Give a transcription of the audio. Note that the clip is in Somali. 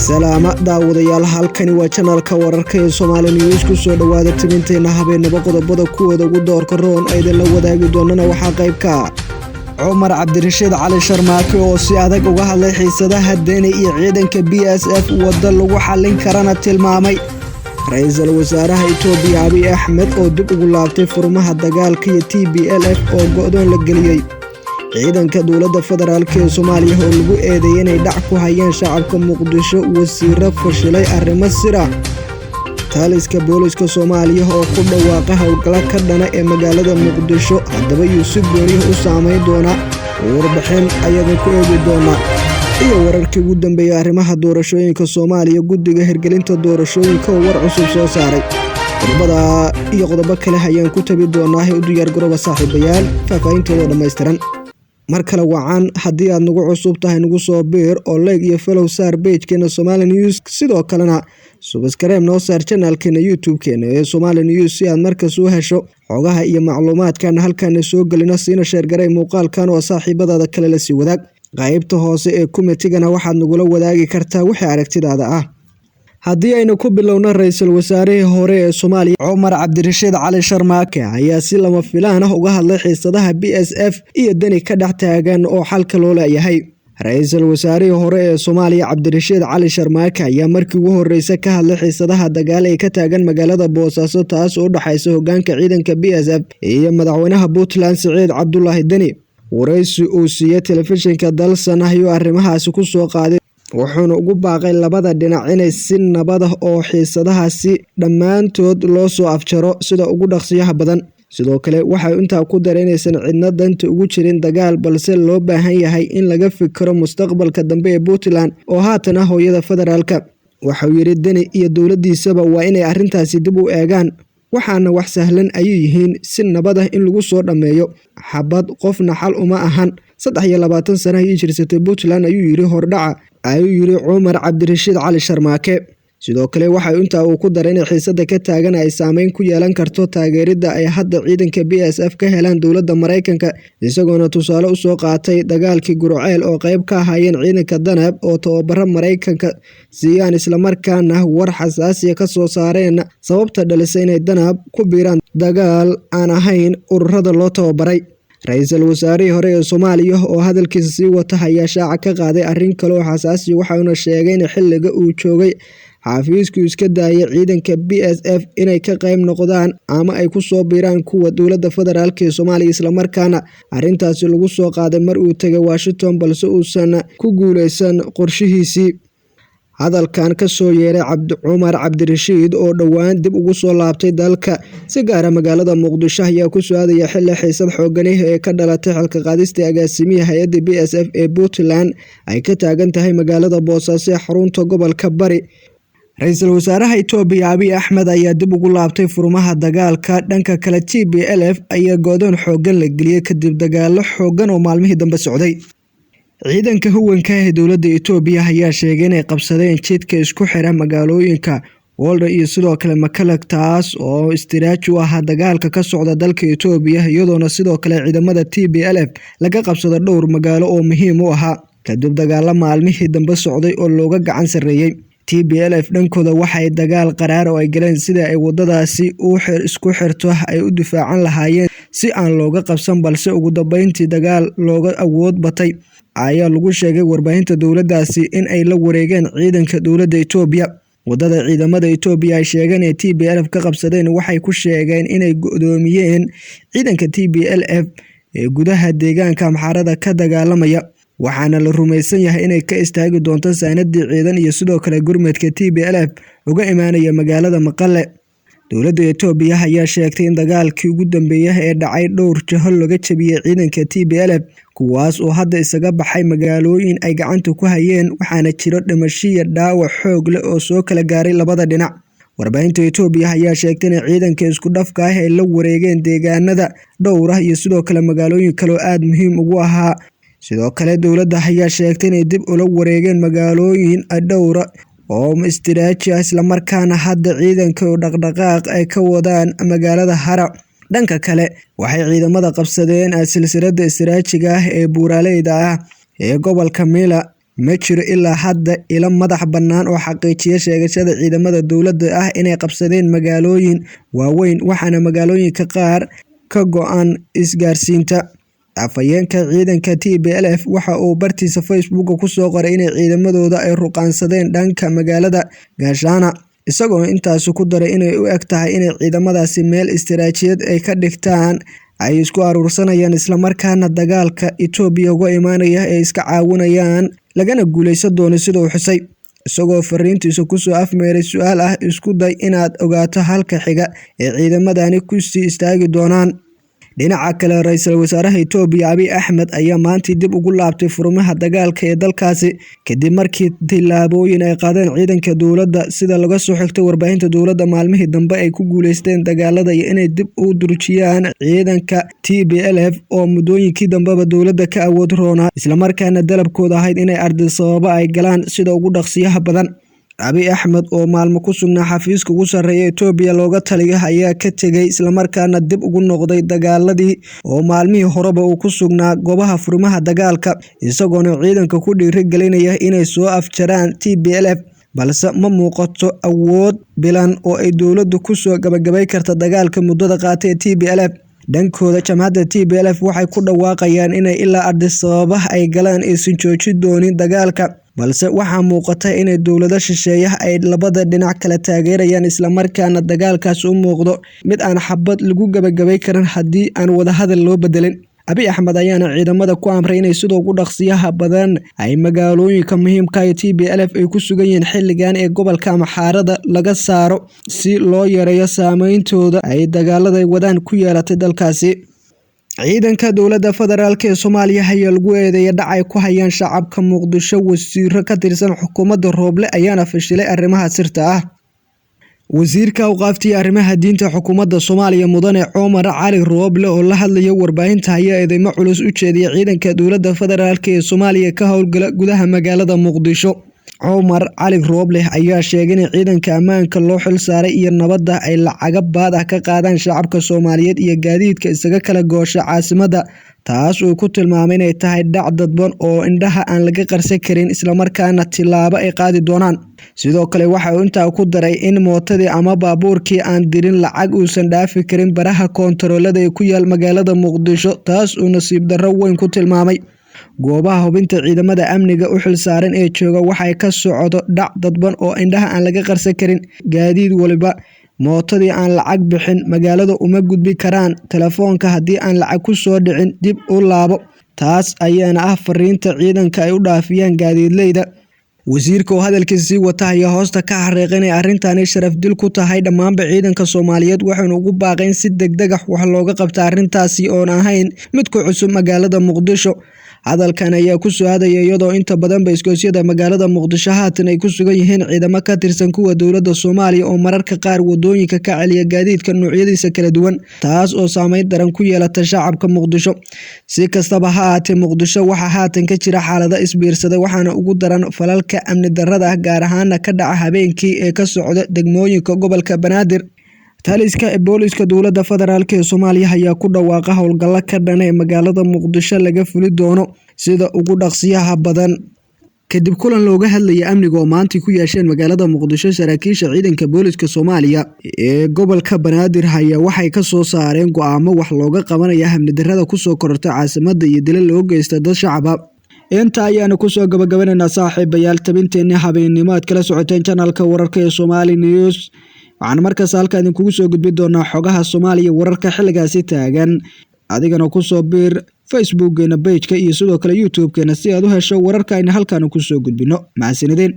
salaama daawadayaal halkani waa channelka wararka ee Somali News ku soo dhawaada timinteena habeenimo qodobada kuwada ugu doorka roon ay la wadaagi doonana waxa qayb ka Umar Cabdirashiid Cali Sharmaake oo si adag uga hadlay xiisadaha Deni iyo ciidanka BSF wada lagu xalin karana tilmaamay Ra'iisul Wasaaraha Itoobiya Abiy Ahmed oo dib ugu laabtay furmaha dagaalka iyo TPLF oo go'doon la galiyay ciidanka dawladda federaalka ee Soomaaliya oo lagu eedeeyay inay dhac ku hayeen shacabka Muqdisho wasiirro fashilay arrimo sira taliska booliska Soomaaliya oo ku dhawaaqay howlgalo ka dhana ee magaalada Muqdisho haddaba Yuusuf Gooni u saameyn doona warbixin ayada ku eegi doona iyo wararkii ugu dambeeyay arrimaha doorashooyinka Soomaaliya guddiga hirgelinta doorashooyinka oo war cusub soo saaray qodobada iyo qodobo kale ayaan ku tabi doonaa u diyaar garooba saaxiibayaal faahfaahintooda dhameystiran markale wacan haddii aad nagu cusub tahay nagu soo beer oo like iyo follow saar page-keena Somali News sidoo kalena subscribe noo saar channelkeena YouTube-keena ee Somali News si aad markaas u hesho xogaha iyo macluumaadkan halkan soo galina siina share garay muuqaalkan oo saaxiibadaada kale la sii wadaag qaybta hoose ee comment-gana waxaad nagula wadaagi kartaa wixii aragtidaada ah haddii aynu ku bilowno ra'iisul wasaarihii hore ee Soomaaliya Umar Cabdirashiid Cali Sharmaake ayaa si lama filaan ah uga hadlay xiisadaha BSF iyo Deni ka dhex taagan oo xalka loo leeyahay ra'iisul wasaarihii hore ee Soomaaliya Cabdirashiid Cali Sharmaake ayaa markii ugu horeysay ka hadlay xiisadaha dagaal ee ka taagan magaalada Boosaaso taas oo u dhaxaysa hoggaanka ciidanka BSF iyo madaxweynaha Puntland Siciid Cabdullaahi Deni waraysi uu siiyay telefishinka Dalsan ayuu arrimahaasi ku soo qaaday wuxuuna ugu baaqay labada dhinac inay si nabad ah oo xiisadahaasi dhammaantood loo soo afjaro sida ugu dhaqsiyaha badan sidoo kale waxay intaa ku dareynaysan cidna danta ugu jirin dagaal balse loo baahan yahay in laga fikiro mustaqbalka dambe ee Puntland oo haatan ah hooyada federaalka wuxuu yiri Deni iyo dawladdiisaba waa inay arrintaasi dib u eegaan waxaana wax sahlan ay yihiin si nabad ah in lagu soo dhameeyo xabad qofna xal uma ahan 23 sano ay jirsatay Puntland ayuu yiri hordhaca ayuu yiri Umar Cabdirashiid Cali Sharmaake sidoo kale waxa inta uu ku dareynay xiisada ka taagan ay saameyn ku yeelan karto taageerida ay hadda ciidanka BSF ka helaan dawladda Mareykanka isagoona tusaale u soo qaatay dagaalkii Gurceel oo qayb ka ahaayeen ciidanka Danab oo tababaro Mareykanka siiyaan isla markaana war xasaasi ka soo saareen sababta dhalisay inay Danab ku biiraan dagaal aan ahayn ururada loo tababaray ra'iisul wasaarihii hore ee Soomaaliya oo hadalkiisa sii wata ayaa shaaca ka qaaday arrin kale oo xasaasi waxaana sheegay in xilliga uu joogay xafiisku iska daayay ciidanka BSF inay ka qayb noqdaan ama ay ku soo biiraan kuwa dawladda federaalka ee Soomaaliya isla markaana arrintaasi lagu soo qaaday mar uu tagay Washington balse uusan ku guuleysan qorshihiisii hadalkan ka soo yeeray Umar Cabdirashiid oo dhawaan dib ugu soo laabtay dalka si gaar ah magaalada Muqdisho ayaa ku soo aadaya xilli xiisad xooggan ee ka dhalatay xalka qaadista agaasimiyaha hay'adda BSF ee Puntland ay ka taagan tahay magaalada Boosaaso ee xarunta gobolka Bari ra'iisul wasaaraha Itoobiya Abiy Ahmed ayaa dib ugu laabtay furmaha dagaalka dhanka kale TPLF ayaa go'doon xooggan la geliyay kadib dagaalo xooggan oo maalmihii dambe socday ciidanka huwanka ee dawladda Itoobiya ayaa sheegay inay qabsadeen jidka isku xira magaalooyinka Waldo iyo sidoo kale Makalak taas oo istiraatiiji u ah dagaalka ka socda dalka Itoobiya iyadoona sidoo kale ciidamada TPLF laga qabsado dhowr magaalo oo muhiim u ahaa kadib dagaalo maalmihii dambe socday oo looga gacan sareeyay TPLF dhankooda waxay dagaal qaraar oo ay galeen sida ay wadadaasi isku xirto ay u difaacan lahaayeen si aan looga qabsan balse ugu dambeyntii dagaal looga awood batay ayaa lagu sheegay warbaahinta dawladdaasi in ay la wareegeen ciidanka dawladda Itoobiya wadada ciidamada Itoobiya ay sheegeen in TPLF ka qabsadeen waxay ku sheegeen inay go'doomiyeen ciidanka TPLF ee gudaha deegaanka Amxaarada ka dagaalamaya waxaana la rumaysan yahay inay ka istaagi doonto saanadii ciidan iyo sidoo kale gurmadka TPLF uga imaanaya magaalada Maqale dawladda Itoobiya ayaa sheegtay in dagaalkii ugu dambeeyay ee dhacay dhowr jahal laga jabiyay ciidanka TPLF kuwaas oo hadda isaga baxay magaalooyin ay gacanta ku hayeen waxaana jiro dhimasho dhaawac xoog leh oo soo kala gaaray labada dhinac warbaahinta Itoobiya ayaa sheegtay in ciidanka isku dhafka ah ay la wareegeen deegaanada dhowr ah iyo sidoo kale magaalooyin kale oo aad muhiim ugu ahaa sidoo kale dawladda ayaa sheegtay inay dib ula wareegeen magaalooyin dhowr oo istiraatiiji ah isla markaana hadda ciidanka oo dhaqdhaqaaq ay ka wadaan magaalada Hara dhanka kale waxay ciidamada qabsadeen silsiladda istiraatiijiga ah ee buuraleyda ah ee gobolka Mila ma jiro ilaa hadda ilo madax bannaan oo xaqiijiya sheegashada ciidamada dowladda ah inay qabsadeen magaalooyin waaweyn, waxaana magaalooyinka qaar ka go'an isgaarsiinta. Afhayeenka ciidanka TPLF waxa uu bartiisa Facebook ku soo qoray in ciidamadooda ay ruqansadeen dhanka magaalada Gaashana, isagoo intaas ku daray inay u egtahay in ciidamadaasi meel istiraatiijiyad ay ka dhigtaan ay isku aruursanayaan isla markaana dagaalka Itoobiya uga imaanaya ay iska caawinayaan lagana guuleysan doono sida uu xusay, isagoo fariintiisa ku soo afmeeray su'aal ah isku day inaad ogaato halka xiga ee ciidamadani ku sii istaagi doonaan. Dhinaca kale, Ra'iisul Wasaaraha Itoobiya Abiy Ahmed ayaa maanta dib ugu laabtay furmaha dagaalka ee dalkaasi kadib markii tillaabooyin ay qaadeen ciidanka dowladda sida laga soo xigtay warbaahinta dowladda maalmihii dambe ay ku guuleysteen dagaalada iyo inay dib u durjiyaan ciidanka TPLF oo muddooyinkii dambeba dowladda ka awood roonaa isla markaana dalabkooda ahayd inay Addis Ababa ay galaan sida ugu dhaqsiyaha badan. Abiy Ahmed oo maalmo ku sugnaa xafiiska ugu sarreeya Itoobiya looga taliyo ayaa ka tegay isla markaana dib ugu noqday dagaaladii oo maalmihii horeba uu ku sugnaa goobaha furmaha dagaalka, isagoona ciidanka ku dhiirigelinaya inay soo afjaraan TPLF, balse ma muuqato awood bilan oo ay dowladdu ku soo gabagabay karta dagaalka muddada qaatay ee TPLF. Dhankooda, jamhadda TPLF waxay ku dhawaaqayaan inay ilaa Addis Ababa ay galaan aysan joojin doonin dagaalka, balse waxaa muuqata in dowladaha shisheeye ay labada dhinac kala taageerayaan isla markaana dagaalkaas u muuqdo mid aan xabad lagu gabagabay karin haddii aan wadahadal loo bedelin. Abiy Ahmed ayaana ciidamada ku amray inay sida ugu dhaqsiyaha badan ay magaalooyinka muhiimka ah ee TPLF ay ku sugan yihiin xilligan ee gobolka Amxaarada laga saaro si loo yareeyo saameyntooda ay dagaalada wadaan ku yeelatay dalkaasi. Ciidanka dowladda federaalk ee Soomaaliya ayaa lagu eedeeyay dhacay ku hayaan shacabka Muqdisho. Wasiiro ka tirsan xukuumadda Rooble ayaana fashilay arrimaha sirta ah. Wasiirka Awqaafta Arrimaha Diinta xukuumadda Soomaaliya Mudane Cumar Cali Rooble oo la hadlayay warbaahinta ayaa eedeymo culus u jeediyay ciidanka dowladda federaalk ee Soomaaliya ka howlgala gudaha magaalada Muqdisho. Cumar Cali Rooble ayaa sheegay in ciidanka ammaanka loo xil saaray iyo nabadda ay lacaga baad ah ka qaadaan shacabka Soomaaliyeed iyo gaadiidka isaga kala goosha caasimadda, taas oo ku tilmaamay inay tahay dhac dadban oo indhaha aan laga qarsan karin isla markaana tilaabo ay qaadi doonaan. Sidoo kale waxa uu intaa ku daray in mootadii ama baabuurkii aan dirin lacag uusan dhaafi karin baraha koontaroolada ee ku yaal magaalada Muqdisho, taas oo nasiib darro weyn ku tilmaamay. Goobaha hubinta ciidamada amniga u xil saaran ee jooga waxay ka socdo dhac dadban oo indhaha aan laga qarsan karin. Gaadiid waliba mootadii aan lacag bixin magaalada uma gudbi karaan, telefoonka haddii aan lacag ku soo dhicin dib u laabo. Taas ayaana ah fariinta ciidanka ay u dhaafiyaan gaadiidleyda. Wasiirka oo hadalkiisa sii wata ayaa hoosta ka xariiqay in arrintani sharaf dil ku tahay dhammaanba ciidanka Soomaaliyeed, waxaana ugu baaqay in si degdeg ah wax looga qabto arrintaasi oo aan ahayn mid ku cusub magaalada Muqdisho. Hadalkan ayaa ku soo aadaya iyadoo inta badan iskoosyada magaalada Muqdisho haatan ay ku sugan yihiin ciidamo ka tirsan kuwa dowladda Soomaaliya oo mararka qaar wadooyinka ka celiya gaadiidka noocyadiisa kala duwan, taas oo saameyn daran ku yeelata shacabka Muqdisho. Si kastaba ha ahaatee, Muqdisho waxaa haatan ka jira xaalado isbiirsaday, waxaana ugu daran falalka amni darrada gaar ahaan ka dhaca habeenkii ee ka socda degmooyinka gobolka Banaadir. Taliska booliska dowladda federaalk ee Soomaaliya ayaa ku dhawaaqa howlgalo ka dhan ee magaalada Muqdisho laga fuli doono sida ugu dhaqsiyaha badan. Kadib kulan looga hadlayay amniga oo maanta ku yeesheen magaalada Muqdisho, saraakiisha ciidanka booliska Soomaaliya ee gobolka Banaadir ayaa waxay ka soo saareen go'aamo wax looga qabanayo amni darrada ku soo korortay caasimadda iyo dilal loo geystay dad shacab ah. Inta ayaana ku soo gabagabeynaa saaxiibayaal tabinteena habeennimo aad kala socoteen channelka wararka ee Somali News. waxaan markaas halkaan idinkugu soo gudbin doonaa xogaha Soomaaliya wararka xilligaasi taagan. adigana ku soo biir Facebook-geena, page-ka iyo sidoo kale YouTube-keena si aad u hesho wararka ayna halkaan ku soo gudbino. Mahadsanideen.